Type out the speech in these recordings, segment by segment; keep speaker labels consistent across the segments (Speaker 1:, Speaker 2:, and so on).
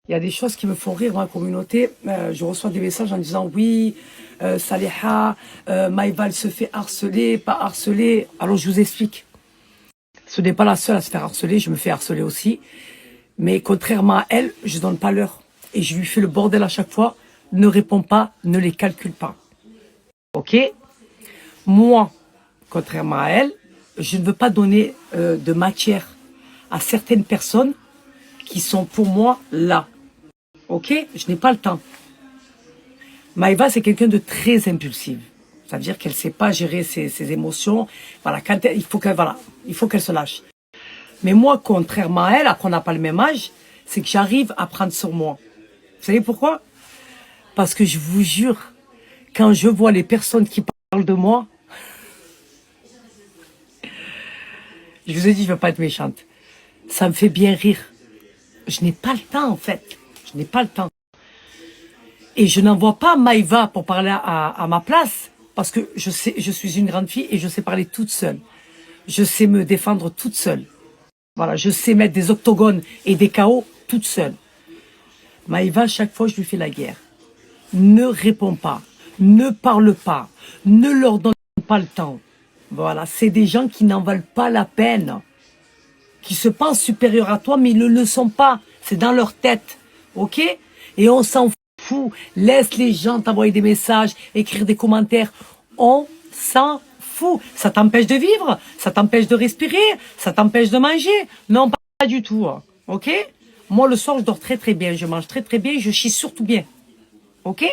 Speaker 1: Il y a des choses qui me font rire dans la communauté. Je reçois des messages en disant oui, Saliha, Maïva elle se fait harceler, pas harceler. Alors je vous explique. Ce n'est pas la seule à se faire harceler, je me fais harceler aussi. Mais contrairement à elle, je donne pas l'heure. Et je lui fais le bordel à chaque fois. Ne réponds pas, ne les calcule pas. Ok? Moi, contrairement à elle, je ne veux pas donner de matière à certaines personnes qui sont pour moi là. Ok? Je n'ai pas le temps. Maïva, c'est quelqu'un de très impulsif. Ça veut dire qu'elle ne sait pas gérer ses émotions. Voilà, il faut qu'elle se lâche. Mais moi, contrairement à elle, après on n'a pas le même âge, c'est que j'arrive à prendre sur moi. Vous savez pourquoi? Parce que je vous jure, quand je vois les personnes qui parlent de moi, je vous ai dit, je ne veux pas être méchante. Ça me fait bien rire. Je n'ai pas le temps, en fait. Je n'ai pas le temps. Et je n'envoie pas Maïva pour parler à ma place, parce que je suis une grande fille et je sais parler toute seule. Je sais me défendre toute seule. Voilà, je sais mettre des octogones et des KO toute seule. Maïva, chaque fois, je lui fais la guerre. Ne réponds pas, ne parle pas, ne leur donne pas le temps. Voilà, c'est des gens qui n'en valent pas la peine, qui se pensent supérieurs à toi, mais ils ne le sont pas. C'est dans leur tête, ok? Et on s'en fout. Laisse les gens t'envoyer des messages, écrire des commentaires. On s'en fout. Ça t'empêche de vivre, ça t'empêche de respirer, ça t'empêche de manger. Non, pas du tout, ok? Moi, le soir, je dors très très bien, je mange très très bien, je chie surtout bien. Ok?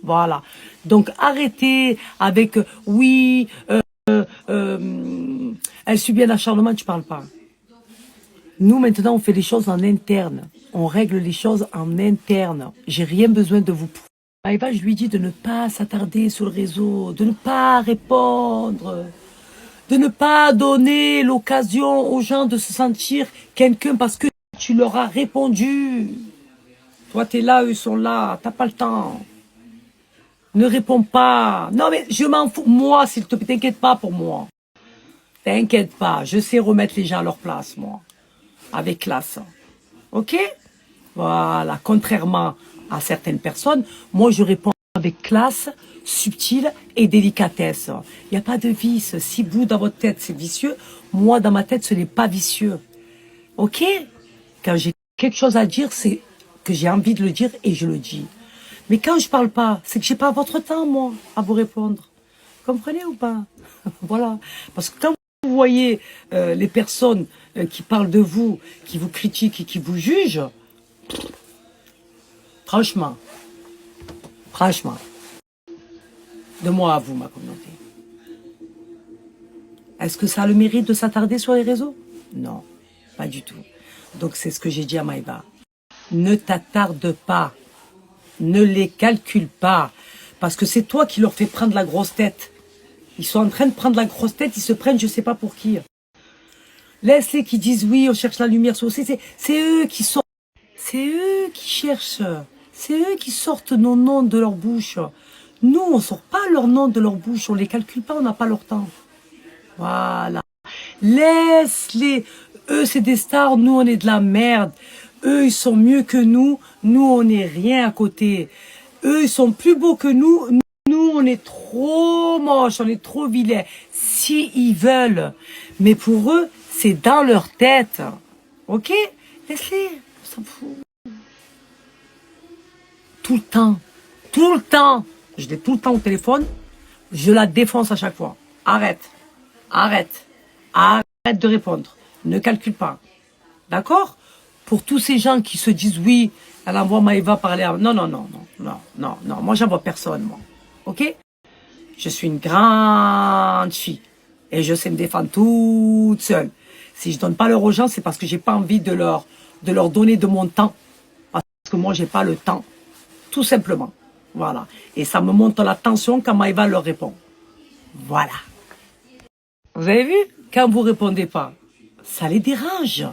Speaker 1: Voilà. Donc, arrêtez avec oui, elle subit un acharnement, tu parles pas. Nous, maintenant, on fait les choses en interne. On règle les choses en interne. J'ai rien besoin de vous. Maïva, je lui dis de ne pas s'attarder sur le réseau, de ne pas répondre, de ne pas donner l'occasion aux gens de se sentir quelqu'un parce que tu leur as répondu. Toi, tu es là, eux sont là, t'as pas le temps. Ne réponds pas. Non, mais je m'en fous. Moi, s'il te plaît, t'inquiète pas pour moi. T'inquiète pas. Je sais remettre les gens à leur place, moi. Avec classe. Ok? Voilà. Contrairement à certaines personnes, moi, je réponds avec classe, subtile et délicatesse. Il n'y a pas de vice. Si vous, dans votre tête, c'est vicieux, moi, dans ma tête, ce n'est pas vicieux. Ok? Quand j'ai quelque chose à dire, c'est que j'ai envie de le dire et je le dis. Mais quand je parle pas, c'est que j'ai pas votre temps, moi, à vous répondre. Comprenez ou pas? Voilà. Parce que quand vous voyez les personnes qui parlent de vous, qui vous critiquent et qui vous jugent, franchement, de moi à vous, ma communauté. Est-ce que ça a le mérite de s'attarder sur les réseaux? Non, pas du tout. Donc c'est ce que j'ai dit à Maïva. Ne t'attarde pas. Ne les calcule pas. Parce que c'est toi qui leur fais prendre la grosse tête. Ils sont en train de prendre la grosse tête, ils se prennent je sais pas pour qui. Laisse-les qui disent oui, on cherche la lumière. C'est eux qui sont. C'est eux qui cherchent. C'est eux qui sortent nos noms de leur bouche. Nous, on ne sort pas leurs noms de leur bouche. On ne les calcule pas, on n'a pas leur temps. Voilà. Laisse-les. Eux, c'est des stars. Nous, on est de la merde. Eux, ils sont mieux que nous. Nous, on n'est rien à côté. Eux, ils sont plus beaux que nous. Nous, on est trop moches, on est trop vilains. Si ils veulent. Mais pour eux, c'est dans leur tête. Ok? Laisse-les. On s'en fout. Tout le temps. Tout le temps. Je l'ai tout le temps au téléphone. Je la défonce à chaque fois. Arrête. Arrête. Arrête de répondre. Ne calcule pas. D'accord? Pour tous ces gens qui se disent oui, elle envoie Maïva parler à... Non, non, non, non, non, non, non. Moi, j'envoie personne, moi. Ok? Je suis une grande fille. Et je sais me défendre toute seule. Si je donne pas l'heure aux gens, c'est parce que j'ai pas envie de leur donner de mon temps. Parce que moi, j'ai pas le temps. Tout simplement. Voilà. Et ça me monte la tension quand Maïva leur répond. Voilà. Vous avez vu? Quand vous répondez pas, ça les dérange.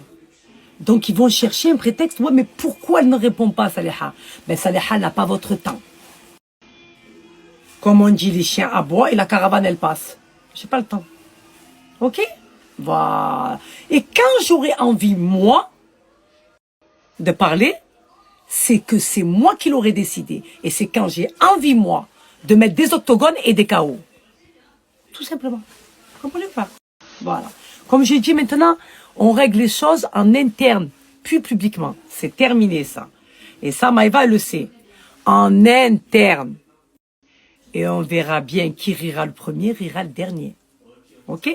Speaker 1: Donc, ils vont chercher un prétexte. Ouais, mais pourquoi elle ne répond pas, Saliha? Ben, Saliha n'a pas votre temps. Comme on dit, les chiens aboient et la caravane, elle passe. J'ai pas le temps. Ok? Voilà. Et quand j'aurai envie, moi, de parler, c'est que c'est moi qui l'aurais décidé. Et c'est quand j'ai envie, moi, de mettre des octogones et des KO. Tout simplement. Vous comprenez pas? Voilà. Comme j'ai dit maintenant, on règle les choses en interne, puis publiquement. C'est terminé, ça. Et ça, Maëva, elle le sait. En interne. Et on verra bien qui rira le premier, rira le dernier. OK?